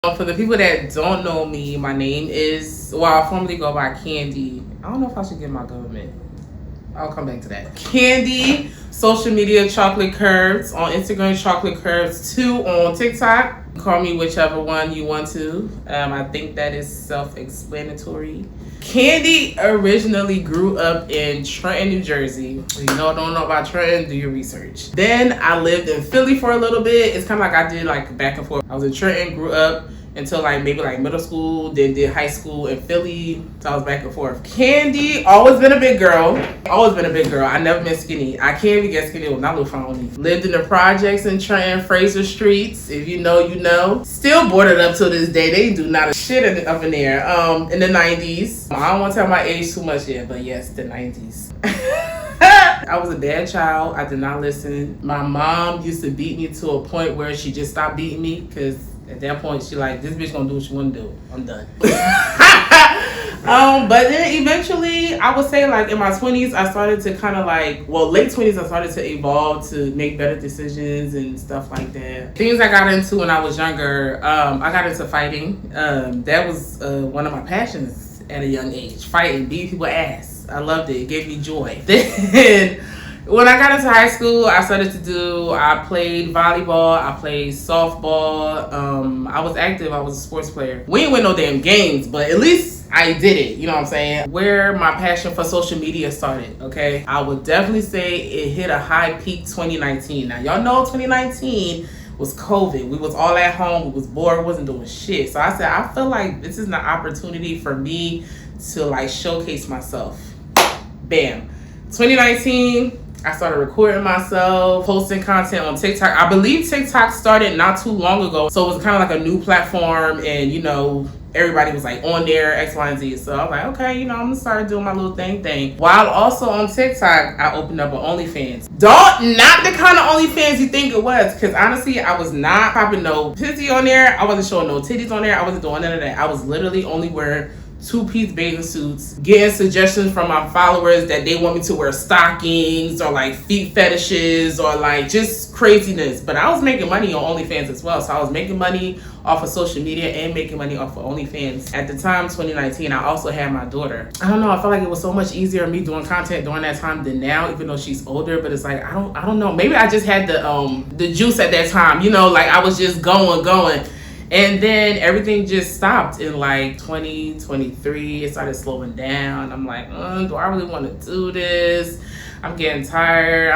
For the people that don't know me, my name is, well, I formerly go by Candy. I don't know if I should give my government. I'll come back to that. Candy, social media, Chocolatecurves. On Instagram, Chocolatecurves2. On TikTok, call me whichever one you want to. I think that is self-explanatory. Candy originally grew up in Trenton, New Jersey. If you don't know about Trenton, do your research. Then I lived in Philly for a little bit. It's kind of like I did like back and forth. I was in Trenton, grew up until like maybe like middle school, then did high school in Philly. So I was back and forth. Candy, always been a big girl. Always been a big girl. I never been skinny. I can't even get skinny with not little phony. Lived in the projects in Trenton, Fraser Streets. If you know, you know. Still boarded up to this day. They do not a shit up in there. In the 90s. I don't want to tell my age too much yet, but yes, the 90s. I was a bad child. I did not listen. My mom used to beat me to a point where she just stopped beating me because at that point she like, this bitch gonna do what she wanna do. I'm done. But then eventually I would say like in my 20s I started to kind of like, well, late 20s I started to evolve to make better decisions and stuff like that. Things I got into when I was younger, I got into fighting. That was one of my passions at a young age. Fighting, beating people's ass. I loved it. It gave me joy. Then when I got into high school, I played volleyball, I played softball. I was active, I was a sports player. We ain't win no damn games, but at least I did it, you know what I'm saying? Where my passion for social media started, okay? I would definitely say it hit a high peak 2019. Now, y'all know 2019 was COVID. We was all at home, we was bored, wasn't doing shit. So I said, I feel like this is an opportunity for me to like showcase myself. Bam. 2019, I started recording myself, posting content on TikTok. I believe TikTok started not too long ago. So it was kind of like a new platform and, you know, everybody was like on there, X, Y, and Z. So I was like, okay, you know, I'm gonna start doing my little thing. While also on TikTok, I opened up an OnlyFans. Not the kind of OnlyFans you think it was. Because honestly, I was not popping no titty on there. I wasn't showing no titties on there. I wasn't doing none of that. I was literally only wearing two-piece bathing suits, getting suggestions from my followers that they want me to wear stockings or like feet fetishes or like just craziness. But I was making money on OnlyFans as well. So I was making money off of social media and making money off of OnlyFans. At the time, 2019, I also had my daughter. I don't know, I felt like it was so much easier me doing content during that time than now, even though she's older. But it's like, I don't know. Maybe I just had the juice at that time, you know, like I was just going. And then everything just stopped in like 2023. It started slowing down. I'm like, do I really want to do this? I'm getting tired.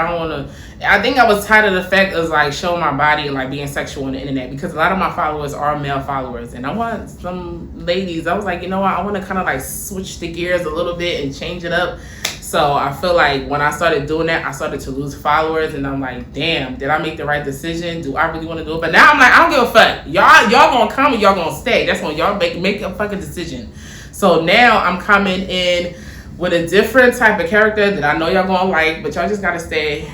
I think I was tired of the fact of like showing my body and like being sexual on the internet because a lot of my followers are male followers. And I want some ladies. I was like, you know what? I want to kind of like switch the gears a little bit and change it up. So I feel like when I started doing that, I started to lose followers, and I'm like, damn, did I make the right decision? Do I really want to do it? But now I'm like, I don't give a fuck. Y'all gonna come or y'all gonna stay. That's when y'all make a fucking decision. So now I'm coming in with a different type of character that I know y'all gonna like, but y'all just gotta stay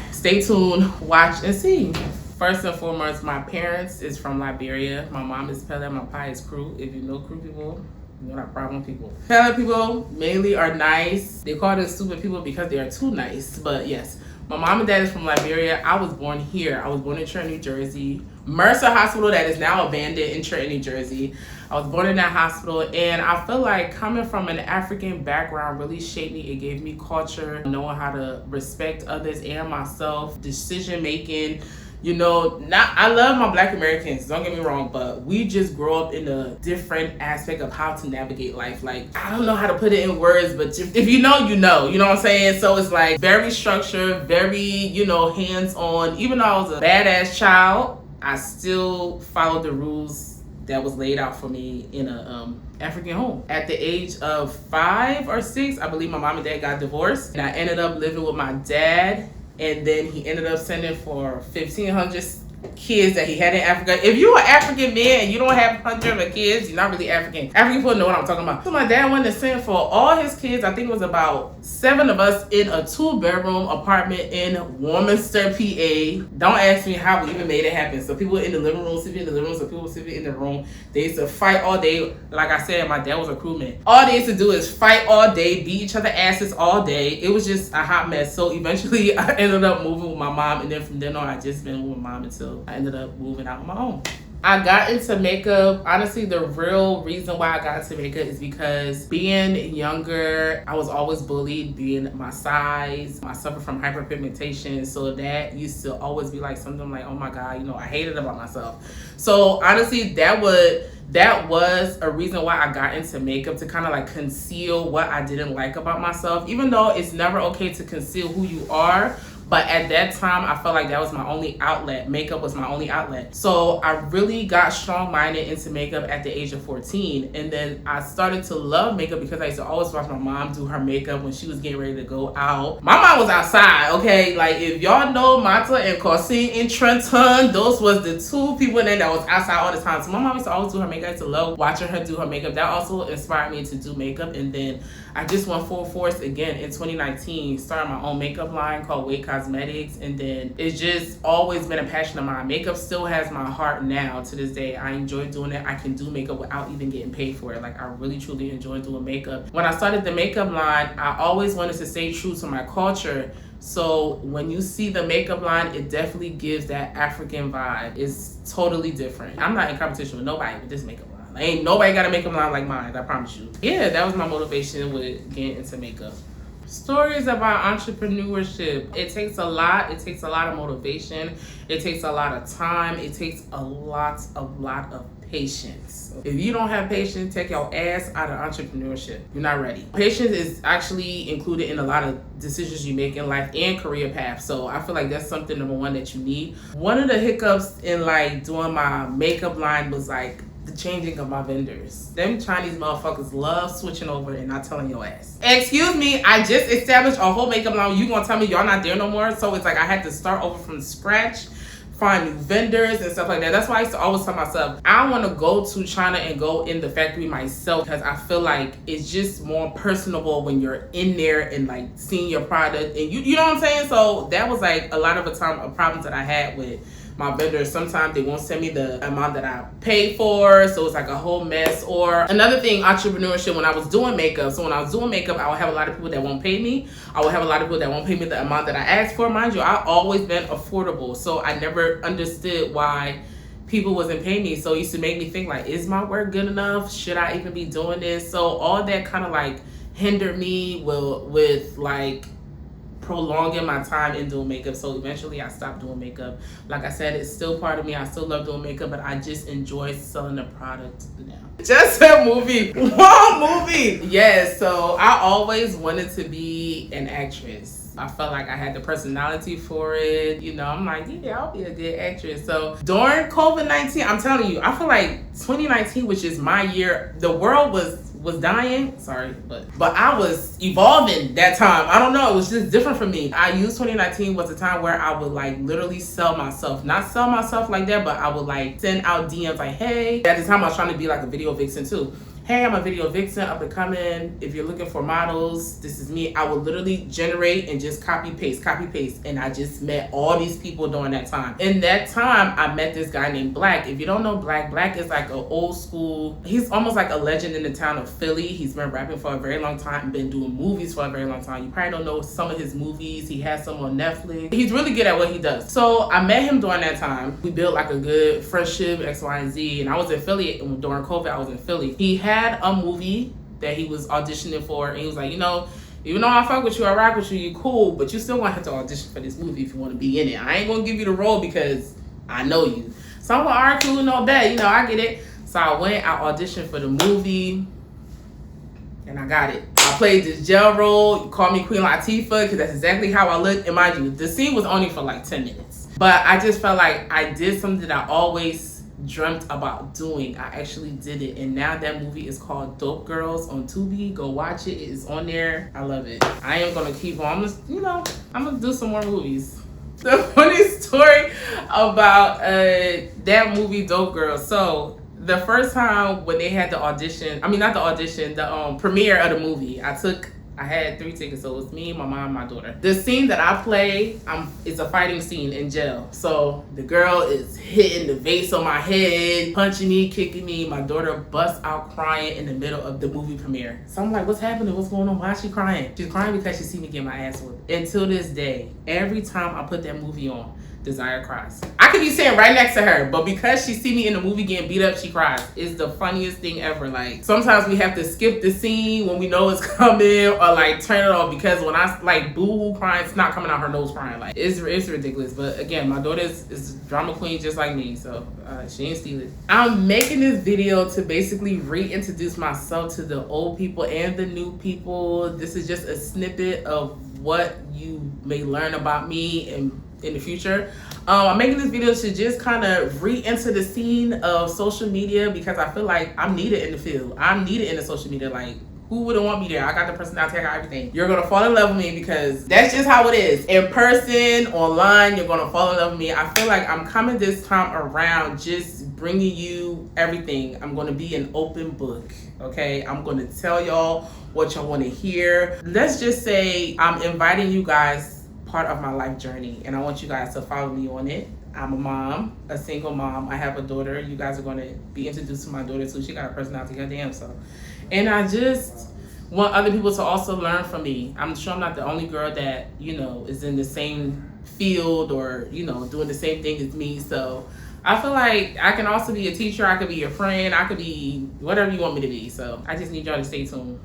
tuned, watch, and see. First and foremost, my parents is from Liberia. My mom is Pele, my pa is Crew. If you know Crew people, you're not problem people. Pele people mainly are nice. They call them stupid people because they are too nice. But yes, my mom and dad is from Liberia. I was born here. I was born in Trenton, New Jersey. Mercer Hospital that is now abandoned in Trenton, New Jersey. I was born in that hospital, and I feel like coming from an African background really shaped me. It gave me culture, knowing how to respect others and myself, decision making. You know, I love my Black Americans, don't get me wrong, but we just grow up in a different aspect of how to navigate life. Like, I don't know how to put it in words, but if you know, you know what I'm saying? So it's like very structured, very, you know, hands-on. Even though I was a badass child, I still followed the rules that was laid out for me in a African home. At the age of 5 or 6, I believe my mom and dad got divorced, and I ended up living with my dad. And then he ended up sending for 1,500 kids that he had in Africa. If you're an African man and you don't have hundreds of kids, you're not really African. African people know what I'm talking about. So my dad wanted to send for all his kids. I think it was about 7 of us in a 2-bedroom apartment in Warminster, PA. Don't ask me how we even made it happen. So people in the living room, sleeping in the living room, so people sleeping in the room. They used to fight all day. Like I said, my dad was a crewman. All they used to do is fight all day, beat each other asses all day. It was just a hot mess. So eventually I ended up moving with my mom, and then from then on I just been with my mom until I ended up moving out on my own. I got into makeup. Honestly, the real reason why I got into makeup is because being younger, I was always bullied being my size. I suffered from hyperpigmentation. So that used to always be like something like, oh my God, you know, I hated about myself. So honestly, that was a reason why I got into makeup, to kind of like conceal what I didn't like about myself, even though it's never okay to conceal who you are. But at that time, I felt like that was my only outlet. Makeup was my only outlet. So I really got strong-minded into makeup at the age of 14. And then I started to love makeup because I used to always watch my mom do her makeup when she was getting ready to go out. My mom was outside, okay? Like, if y'all know Mata and Corsine in Trenton, those was the two people in there that was outside all the time. So my mom used to always do her makeup. I used to love watching her do her makeup. That also inspired me to do makeup. And then I just went full force again in 2019, started my own makeup line called Wait Cosmetics, and then it's just always been a passion of mine. Makeup still has my heart now to this day. I enjoy doing it. I can do makeup without even getting paid for it. Like, I really truly enjoy doing makeup. When I started the makeup line, I always wanted to stay true to my culture. So when you see the makeup line, it definitely gives that African vibe. It's totally different. I'm not in competition with nobody with this makeup line. Ain't nobody got a makeup line like mine, I promise you. Yeah, that was my motivation with getting into makeup. Stories about entrepreneurship. It takes a lot. It takes a lot of motivation. It takes a lot of time. It takes a lot of patience. If you don't have patience, take your ass out of entrepreneurship. You're not ready. Patience is actually included in a lot of decisions you make in life and career path. So I feel like that's something, number one, that you need. One of the hiccups in like doing my makeup line was like the changing of my vendors. Them Chinese motherfuckers love switching over and not telling your ass. Excuse me, I just established a whole makeup line. You gonna tell me y'all not there no more? So it's like I had to start over from scratch, find new vendors and stuff like that. That's why I used to always tell myself, I want to go to China and go in the factory myself, because I feel like it's just more personable when you're in there and like seeing your product, and you know what I'm saying? So that was like a lot of the time a problem that I had with my vendors. Sometimes they won't send me the amount that I pay for, so it's like a whole mess. Or another thing, entrepreneurship, when I was doing makeup. So when I was doing makeup, I would have a lot of people that won't pay me. I would have a lot of people that won't pay me the amount that I asked for. Mind you, I always been affordable, so I never understood why people wasn't paying me. So it used to make me think like, is my work good enough? Should I even be doing this? So all that kind of like hindered me with like prolonging my time in doing makeup. So eventually I stopped doing makeup. Like I said, it's still part of me. I still love doing makeup, but I just enjoy selling the product now. Just a movie. One movie. Yes, so I always wanted to be an actress. I felt like I had the personality for it. You know, I'm like, yeah, I'll be a good actress. So during COVID-19, I'm telling you, I feel like 2019 was just my year. The world was dying, sorry, but I was evolving that time. I don't know, it was just different for me. I used 2019 was a time where I would like literally sell myself. Not sell myself like that, but I would like send out DMs like, hey. At the time I was trying to be like a video vixen too. Hey, I'm a video vixen, up and coming. If you're looking for models, this is me. I would literally generate and just copy paste. And I just met all these people during that time. In that time, I met this guy named Black. If you don't know Black is like an old school, he's almost like a legend in the town of Philly. He's been rapping for a very long time and been doing movies for a very long time. You probably don't know some of his movies. He has some on Netflix. He's really good at what he does. So I met him during that time. We built like a good friendship, X, Y, and Z. And I was in Philly during COVID. I was in Philly. He had a movie that he was auditioning for, and he was like, you know, even though I fuck with you, I rock with you, you cool, but you still gonna have to audition for this movie if you want to be in it. I ain't gonna give you the role because I know you. So I'm like, all right, cool, no bet, you know, I get it. So I went, I auditioned for the movie, and I got it. I played this jail role. You call me Queen Latifah because that's exactly how I look. And mind you, the scene was only for like 10 minutes, but I just felt like I did something that I always dreamt about doing. I actually did it, and now that movie is called Dope Girls on Tubi. Go watch it. It is on there. I love it. I am gonna keep on. I'm gonna do some more movies. The funny story about that movie, Dope Girls. So the first time when they had the audition, the premiere of the movie, I had 3 tickets, so it was me, my mom, and my daughter. The scene that I play, it's a fighting scene in jail. So the girl is hitting the vase on my head, punching me, kicking me. My daughter busts out crying in the middle of the movie premiere. So I'm like, what's happening? What's going on? Why is she crying? She's crying because she see me get my ass whipped. Until this day, every time I put that movie on, Desire cries. I could be sitting right next to her, but because she see me in the movie getting beat up, she cries. It's the funniest thing ever. Like, sometimes we have to skip the scene when we know it's coming, or like turn it off, because when I like boo-hoo crying, it's not coming out her nose crying. Like, it's ridiculous. But again, my daughter is drama queen just like me, so she ain't steal it. I'm making this video to basically reintroduce myself to the old people and the new people. This is just a snippet of what you may learn about me and in the future. I'm making this video to just kind of re-enter the scene of social media, because I feel like I'm needed in the field. I'm needed in the social media. Like, who wouldn't want me there? I got the personality, I got everything. You're gonna fall in love with me, because that's just how it is. In person, online, you're gonna fall in love with me. I feel like I'm coming this time around just bringing you everything. I'm gonna be an open book, okay? I'm gonna tell y'all what y'all wanna hear. Let's just say I'm inviting you guys part of my life journey, and I want you guys to follow me on it. I'm a mom, a single mom. I have a daughter. You guys are going to be introduced to my daughter too. She got a personality, goddamn. So, and I just want other people to also learn from me. I'm sure I'm not the only girl that, you know, is in the same field, or, you know, doing the same thing as me. So I feel like I can also be a teacher. I could be a friend. I could be whatever you want me to be. So I just need y'all to stay tuned.